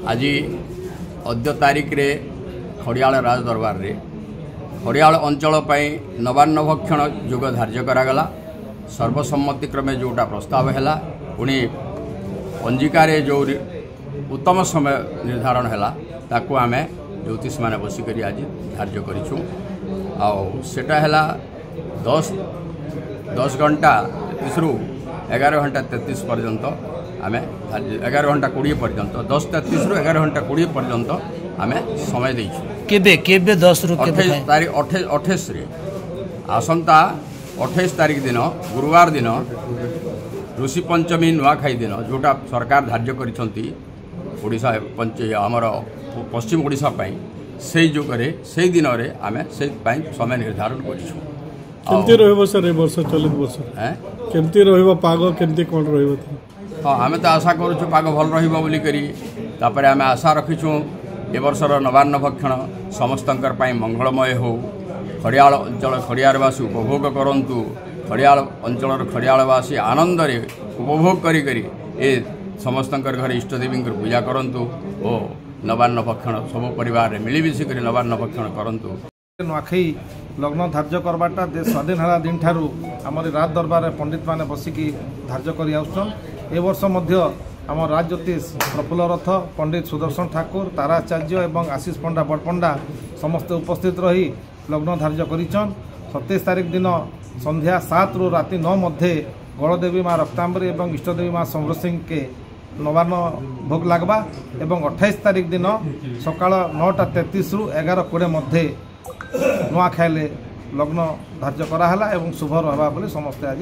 आज अद्य तारीख रे खड़ियाल राज दरबार रे खड़ियाल अंचल नवान्न भक्षण युग धार्य करागला। सर्वसम्मति क्रमे जोटा प्रस्ताव है पुणी पंजिकार जो उत्तम समय निर्धारण है ताकू आम ज्योतिष मैंने बसिक आज धार्य करूँ। आटा है 10 घंटा 33 रु 11 घंटा 33 पर्यंत आम 11 घंटा 20 पर्यंत 10:33 रु 11 घंटा 20 पर्यंत आम समय देके 10 रु 28 तारीख 28 रे आसंता 28 तारीख दिन गुरुवार दिन ऋषि पंचमी नुआखाई दिन जोटा सरकार धार्य करिसंती ओडिशा आमर पश्चिम ओडिशा पई से जुगरे से दिन रे आमे से पई समय निर्धारण करिसु। केमती रहबो सर ए वर्ष चलित वर्ष केमती रहबो पागो केमती कोन रहबो? हां आमे तो आशा करूछु पागो भल रहबो बोली करी तापर आमे आशा रखिछु ए वर्षर नवान्न भक्षण समस्तंकर पई मंगलमय हो। खड़ियाल अंचल खड़ियारवासी उपभोग करंतु खड़ियाल अंचल खड़ियालवासी आनंद रे उपभोग करी करी ए समस्तंकर घर इष्टदेवी पूजा करंतु ओ नवान्न भक्षण सब परिवार मिलमिशी कर नवान्न भक्षण करंतु। नुआखाई लग्न धार्य करवाटा देश स्वाधीन है दिन ठारू आमर राज दरबार पंडित माने बसिकी धार्य कर आउछन। ए वर्ष मध्य आम राज ज्योतिष प्रफुल्ल रथ पंडित सुदर्शन ठाकुर ताराचार्य एवं आशीष पंडा बड़पंडा समस्ते उपस्थित रही लग्न धार्य करिछन। 27 तारीख दिन संध्या 7 रु राति 9 मध्य गणदेवी माँ रक्तांबरी एवं इष्टदेवी माँ समरसिंह के नवान्न भोग लगवा एवं 28 तारीख दिन सकाल 9:33 रु 11:20 मध्य नुआखाई लग्न धार्य कराला एवं शुभ रहा बोली समस्ते आज